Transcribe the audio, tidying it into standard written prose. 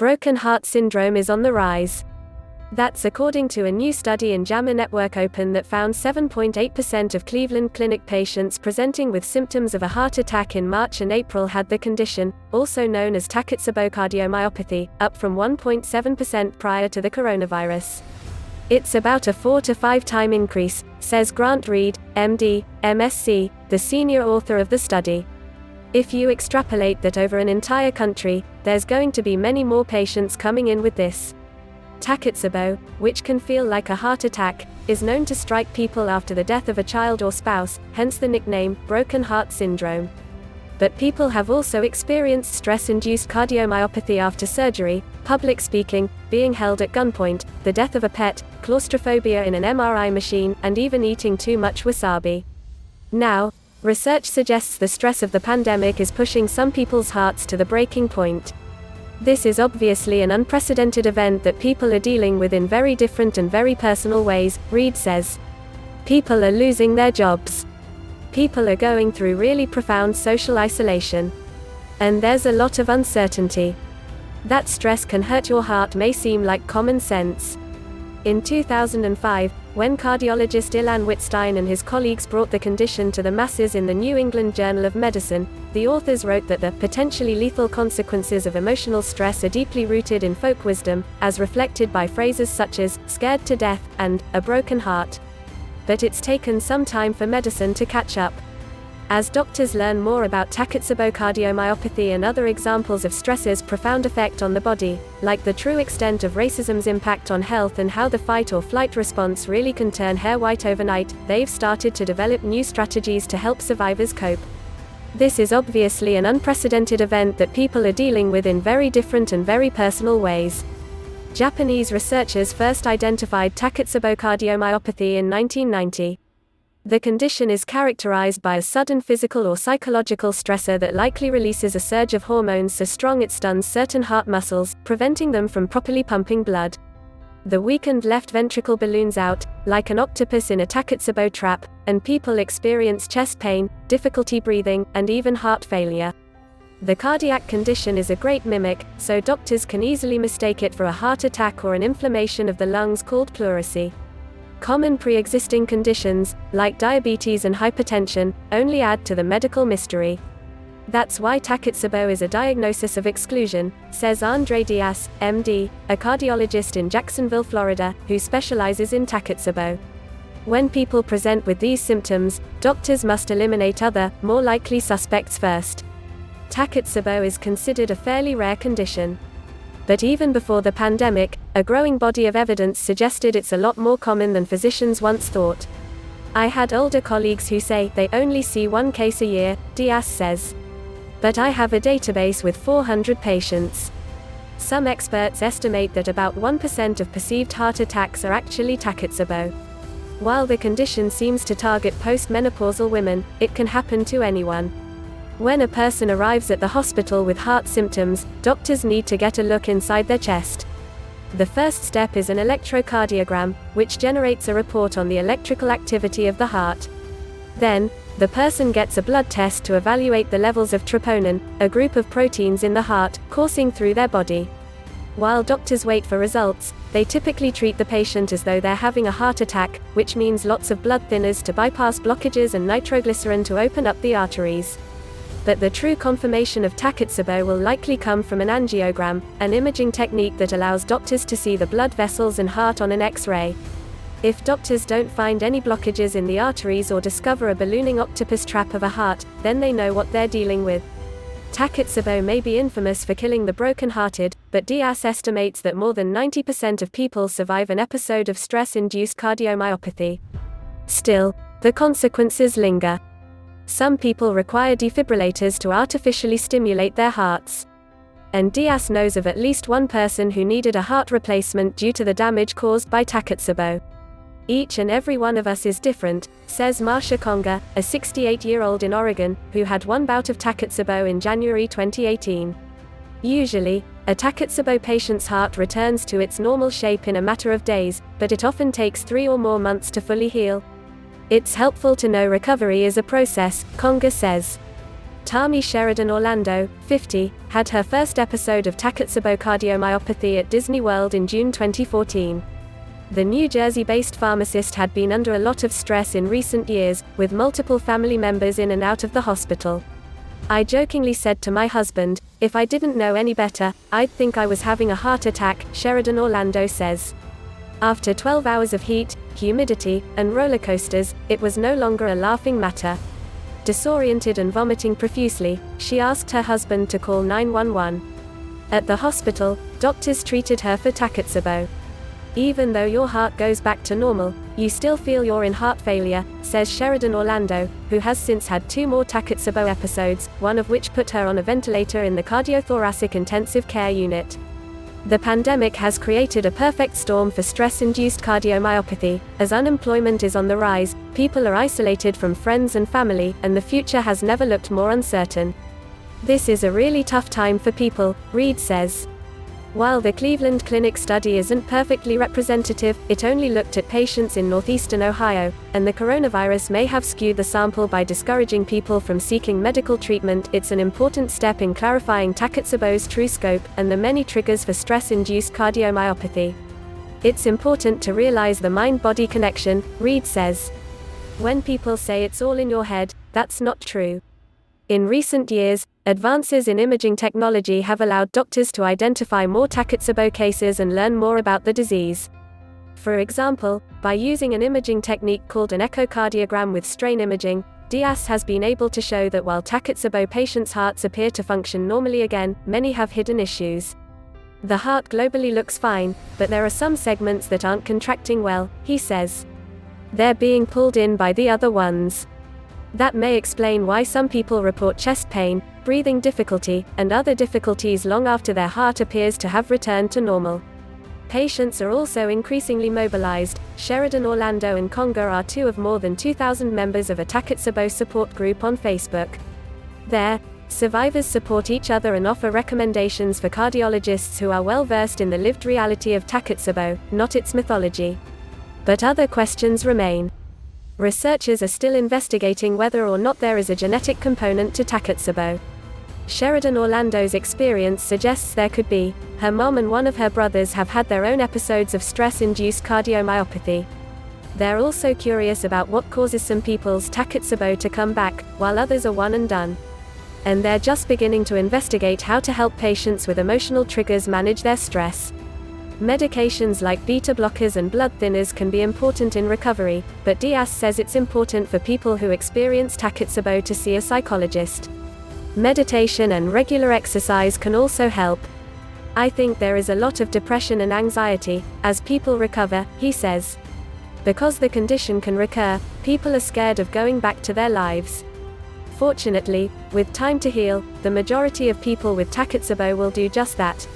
Broken heart syndrome is on the rise. That's according to a new study in JAMA Network Open that found 7.8% of Cleveland Clinic patients presenting with symptoms of a heart attack in March and April had the condition, also known as Takotsubo cardiomyopathy, up from 1.7% prior to the coronavirus. It's about a 4 to 5 time increase, says Grant Reed, MD, MSc, the senior author of the study. If you extrapolate that over an entire country, there's going to be many more patients coming in with this. Takotsubo, which can feel like a heart attack, is known to strike people after the death of a child or spouse, hence the nickname, broken heart syndrome. But people have also experienced stress-induced cardiomyopathy after surgery, public speaking, being held at gunpoint, the death of a pet, claustrophobia in an MRI machine, and even eating too much wasabi. Now, research suggests the stress of the pandemic is pushing some people's hearts to the breaking point. This is obviously an unprecedented event that people are dealing with in very different and very personal ways, Reed says. People are losing their jobs. People are going through really profound social isolation. And there's a lot of uncertainty. That stress can hurt your heart may seem like common sense. In 2005, when cardiologist Ilan Wittstein and his colleagues brought the condition to the masses in the New England Journal of Medicine, the authors wrote that the potentially lethal consequences of emotional stress are deeply rooted in folk wisdom, as reflected by phrases such as, scared to death, and, a broken heart. But it's taken some time for medicine to catch up. As doctors learn more about Takotsubo cardiomyopathy and other examples of stress's profound effect on the body, like the true extent of racism's impact on health and how the fight or flight response really can turn hair white overnight, they've started to develop new strategies to help survivors cope. This is obviously an unprecedented event that people are dealing with in very different and very personal ways. Japanese researchers first identified Takotsubo cardiomyopathy in 1990. The condition is characterized by a sudden physical or psychological stressor that likely releases a surge of hormones so strong it stuns certain heart muscles, preventing them from properly pumping blood. The weakened left ventricle balloons out, like an octopus in a Takotsubo trap, and people experience chest pain, difficulty breathing, and even heart failure. The cardiac condition is a great mimic, so doctors can easily mistake it for a heart attack or an inflammation of the lungs called pleurisy. Common pre-existing conditions, like diabetes and hypertension, only add to the medical mystery. That's why Takotsubo is a diagnosis of exclusion, says Andre Diaz, MD, a cardiologist in Jacksonville, Florida, who specializes in Takotsubo. When people present with these symptoms, doctors must eliminate other, more likely suspects first. Takotsubo is considered a fairly rare condition. But even before the pandemic, a growing body of evidence suggested it's a lot more common than physicians once thought. I had older colleagues who say they only see one case a year, Diaz says. But I have a database with 400 patients. Some experts estimate that about 1% of perceived heart attacks are actually Takotsubo. While the condition seems to target post-menopausal women, it can happen to anyone. When a person arrives at the hospital with heart symptoms, doctors need to get a look inside their chest. The first step is an electrocardiogram, which generates a report on the electrical activity of the heart. Then, the person gets a blood test to evaluate the levels of troponin, a group of proteins in the heart, coursing through their body. While doctors wait for results, they typically treat the patient as though they're having a heart attack, which means lots of blood thinners to bypass blockages and nitroglycerin to open up the arteries. But the true confirmation of Takotsubo will likely come from an angiogram, an imaging technique that allows doctors to see the blood vessels and heart on an X-ray. If doctors don't find any blockages in the arteries or discover a ballooning octopus trap of a heart, then they know what they're dealing with. Takotsubo may be infamous for killing the broken-hearted, but Diaz estimates that more than 90% of people survive an episode of stress-induced cardiomyopathy. Still, the consequences linger. Some people require defibrillators to artificially stimulate their hearts. And Diaz knows of at least one person who needed a heart replacement due to the damage caused by Takotsubo. Each and every one of us is different, says Marsha Conger, a 68-year-old in Oregon, who had one bout of Takotsubo in January 2018. Usually, a Takotsubo patient's heart returns to its normal shape in a matter of days, but it often takes 3 or more months to fully heal. It's helpful to know recovery is a process, Conger says. Tammy Sheridan Orlando, 50, had her first episode of Takotsubo cardiomyopathy at Disney World in June 2014. The New Jersey-based pharmacist had been under a lot of stress in recent years, with multiple family members in and out of the hospital. I jokingly said to my husband, if I didn't know any better, I'd think I was having a heart attack, Sheridan Orlando says. After 12 hours of heat, humidity, and roller coasters, it was no longer a laughing matter. Disoriented and vomiting profusely, she asked her husband to call 911. At the hospital, doctors treated her for Takotsubo. Even though your heart goes back to normal, you still feel you're in heart failure, says Sheridan Orlando, who has since had 2 more Takotsubo episodes, one of which put her on a ventilator in the cardiothoracic intensive care unit. The pandemic has created a perfect storm for stress-induced cardiomyopathy. As unemployment is on the rise, people are isolated from friends and family, and the future has never looked more uncertain. This is a really tough time for people, Reed says. While the Cleveland Clinic study isn't perfectly representative, it only looked at patients in northeastern Ohio, and the coronavirus may have skewed the sample by discouraging people from seeking medical treatment. It's an important step in clarifying Takotsubo's true scope, and the many triggers for stress-induced cardiomyopathy. It's important to realize the mind-body connection, Reed says. When people say it's all in your head, that's not true. In recent years, advances in imaging technology have allowed doctors to identify more Takotsubo cases and learn more about the disease. For example, by using an imaging technique called an echocardiogram with strain imaging, Diaz has been able to show that while Takotsubo patients' hearts appear to function normally again, many have hidden issues. The heart globally looks fine, but there are some segments that aren't contracting well, he says. They're being pulled in by the other ones. That may explain why some people report chest pain, breathing difficulty, and other difficulties long after their heart appears to have returned to normal. Patients are also increasingly mobilized. Sheridan Orlando and Conga are 2 of more than 2,000 members of a Takotsubo support group on Facebook. There, survivors support each other and offer recommendations for cardiologists who are well versed in the lived reality of Takotsubo, not its mythology. But other questions remain. Researchers are still investigating whether or not there is a genetic component to Takotsubo. Sheridan Orlando's experience suggests there could be. Her mom and one of her brothers have had their own episodes of stress-induced cardiomyopathy. They're also curious about what causes some people's Takotsubo to come back, while others are one and done. And they're just beginning to investigate how to help patients with emotional triggers manage their stress. Medications like beta blockers and blood thinners can be important in recovery, but Diaz says it's important for people who experience Takotsubo to see a psychologist. Meditation and regular exercise can also help. I think there is a lot of depression and anxiety as people recover, he says. Because the condition can recur, people are scared of going back to their lives. Fortunately, with time to heal, the majority of people with Takotsubo will do just that.